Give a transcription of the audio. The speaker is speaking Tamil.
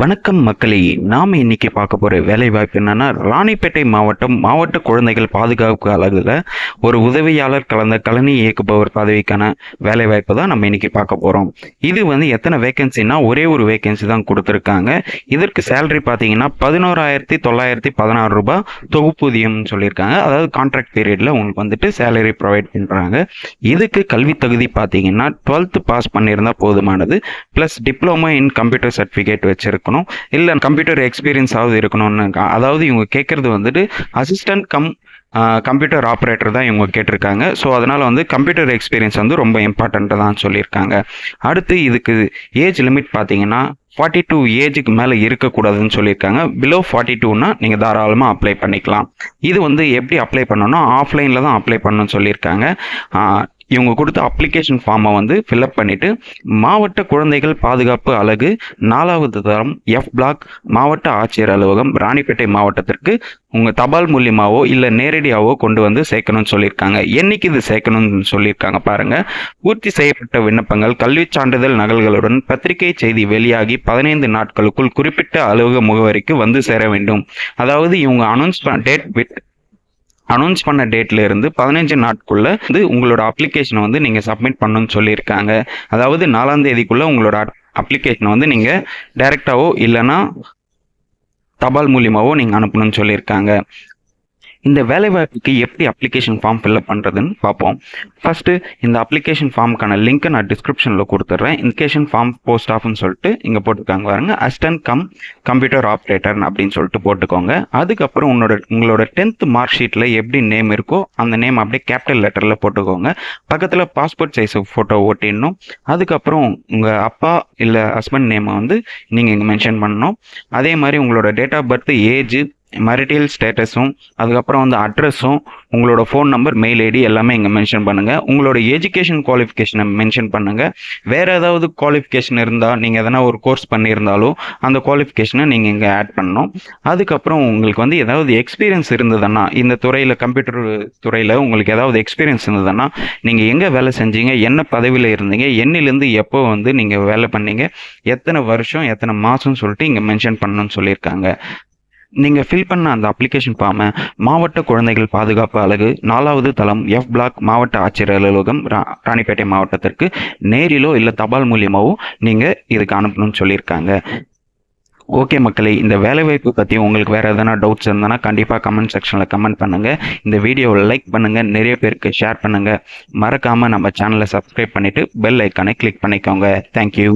வணக்கம் மக்களே, நாம் இன்னைக்கு பார்க்க போகிற வேலைவாய்ப்பு என்னன்னா, ராணிப்பேட்டை மாவட்ட குழந்தைகள் பாதுகாப்பு அலகுல ஒரு உதவியாளர் கலந்த கலனி இயக்குபவர் பதவிக்கான வேலைவாய்ப்பு தான் நம்ம இன்னைக்கு பார்க்க போகிறோம். இது எத்தனை வேகன்சின்னா ஒரே ஒரு வேகன்சி தான் கொடுத்துருக்காங்க. இதற்கு சேலரி பார்த்தீங்கன்னா 11,916 ரூபாய் தொகுப்பூதியம்னு சொல்லியிருக்காங்க. அதாவது கான்ட்ராக்ட் பீரியடில் உங்களுக்கு சேலரி ப்ரொவைட் பண்ணுறாங்க. இதுக்கு கல்வி தகுதி பார்த்தீங்கன்னா 12th பாஸ் பண்ணியிருந்தால் போதுமானது. Plus diploma in computer certificate வச்சிருக்கணும், இல்லை கம்ப்யூட்டர் எக்ஸ்பீரியன்ஸ் ஆகுது இருக்கணும்னு. அதாவது இவங்க கேட்குறது அசிஸ்டன்ட் கம்ப்யூட்டர் ஆப்ரேட்டர் தான் இவங்க கேட்டிருக்காங்க. ஸோ அதனால் கம்ப்யூட்டர் எக்ஸ்பீரியன்ஸ் ரொம்ப இம்பார்ட்டண்ட்டு தான் சொல்லியிருக்காங்க. அடுத்து இதுக்கு ஏஜ் லிமிட் பார்த்தீங்கன்னா 42 ஏஜுக்கு மேலே இருக்கக்கூடாதுன்னு சொல்லியிருக்காங்க. பிலோ 42னா நீங்கள் தாராளமாக அப்ளை பண்ணிக்கலாம். இது எப்படி அப்ளை பண்ணணும்னா ஆஃப்லைனில் தான் அப்ளை பண்ணணும்னு சொல்லியிருக்காங்க. இவங்க கொடுத்த அப்ளிகேஷன் ஃபார்மை ஃபில்அப் பண்ணிவிட்டு மாவட்ட குழந்தைகள் பாதுகாப்பு அலகு 4வது தரம் F பிளாக் மாவட்ட ஆட்சியர் அலுவலகம் ராணிப்பேட்டை மாவட்டத்திற்கு உங்கள் தபால் மூலியமாவோ இல்லை நேரடியாகவோ கொண்டு சேர்க்கணும்னு சொல்லியிருக்காங்க. என்னைக்கு இது சேர்க்கணும்னு சொல்லியிருக்காங்க பாருங்கள். பூர்த்தி செய்யப்பட்ட விண்ணப்பங்கள் கல்விச் சான்றிதழ் நகல்களுடன் பத்திரிகை செய்தி வெளியாகி 15 நாட்களுக்குள் குறிப்பிட்ட அலுவலக முகவரிக்கு சேர வேண்டும். அதாவது இவங்க அனௌன்ஸ் பண்ண டேட்ல இருந்து 15 நாட்குள்ள உங்களோட அப்ளிகேஷனை நீங்கள் சப்மிட் பண்ணணும்னு சொல்லியிருக்காங்க. அதாவது 4ஆம் தேதிக்குள்ள உங்களோட அப்ளிகேஷனை நீங்கள் டைரெக்டாவோ இல்லைன்னா தபால் மூலியமாவோ நீங்கள் அனுப்பணும்னு சொல்லியிருக்காங்க. இந்த வேலைவாய்ப்புக்கு எப்படி அப்ளிகேஷன் ஃபார்ம் ஃபில்அப் பண்ணுறதுன்னு பார்ப்போம். ஃபஸ்ட்டு இந்த அப்ளிகேஷன் ஃபார்முக்கான லிங்க்கை நான் டிஸ்கிரிப்ஷனில் கொடுத்துட்றேன். அப்ளிகேஷன் ஃபார்ம் போஸ்ட் ஆஃப்னு சொல்லிட்டு இங்கே போட்டுருக்காங்க பாருங்க, அசிஸ்டன்ட் கம்ப்யூட்டர் ஆப்ரேட்டர் அப்படின்னு சொல்லிட்டு போட்டுக்கோங்க. அதுக்கப்புறம் உங்களோட 10th மார்க் ஷீட்டில் எப்படி நேம் இருக்கோ அந்த நேம் அப்படியே கேபிட்டல் லெட்டரில் போட்டுக்கோங்க. பக்கத்தில் பாஸ்போர்ட் சைஸ் ஃபோட்டோ ஓட்டிடணும். அதுக்கப்புறம் உங்கள் அப்பா இல்லை ஹஸ்பண்ட் நேமை நீங்கள் இங்கே மென்ஷன் பண்ணணும். அதே மாதிரி உங்களோட date of birth, age, marital ஸ்டேட்டஸும், அதுக்கப்புறம் அட்ரஸும், உங்களோட ஃபோன் நம்பர், மெயில் ஐடி எல்லாமே இங்கே மென்ஷன் பண்ணுங்கள். உங்களோட எஜுகேஷன் குவாலிஃபிகேஷனை மென்ஷன் பண்ணுங்கள். வேறு ஏதாவது குவாலிஃபிகேஷன் இருந்தால், நீங்கள் எதனா ஒரு கோர்ஸ் பண்ணியிருந்தாலோ அந்த குவாலிஃபிகேஷனை நீங்கள் இங்கே ஆட் பண்ணணும். அதுக்கப்புறம் உங்களுக்கு ஏதாவது எக்ஸ்பீரியன்ஸ் இருந்ததுன்னா, இந்த துறையில் கம்ப்யூட்டர் துறையில் உங்களுக்கு ஏதாவது எக்ஸ்பீரியன்ஸ் இருந்ததுன்னா, நீங்கள் எங்கே வேலை செஞ்சீங்க, என்ன பதவியில் இருந்தீங்க, என்னிலேருந்து எப்போ நீங்கள் வேலை பண்ணீங்க, எத்தனை வருஷம் எத்தனை மாதம்னு சொல்லிட்டு இங்கே மென்ஷன் பண்ணணும்னு சொல்லியிருக்காங்க. நீங்கள் ஃபில் பண்ண அந்த அப்ளிகேஷன் ஃபார்மை மாவட்ட குழந்தைகள் பாதுகாப்பு அலகு 4வது தளம் F பிளாக் மாவட்ட ஆட்சியர் அலுவலகம் ராணிப்பேட்டை மாவட்டத்திற்கு நேரிலோ இல்லை தபால் மூலியமாவோ நீங்கள் இதுக்கு அனுப்பணும்னு சொல்லியிருக்காங்க. ஓகே மக்களே, இந்த வேலைவாய்ப்பு பற்றி உங்களுக்கு வேறு எதனா டவுட்ஸ் இருந்ததுன்னா கண்டிப்பாக கமெண்ட் செக்ஷனில் கமெண்ட் பண்ணுங்கள். இந்த வீடியோவை லைக் பண்ணுங்கள், நிறைய பேருக்கு ஷேர் பண்ணுங்கள். மறக்காமல் நம்ம சேனலை சப்ஸ்கிரைப் பண்ணிவிட்டு பெல் ஐக்கானை கிளிக் பண்ணிக்கோங்க. தேங்க்யூ.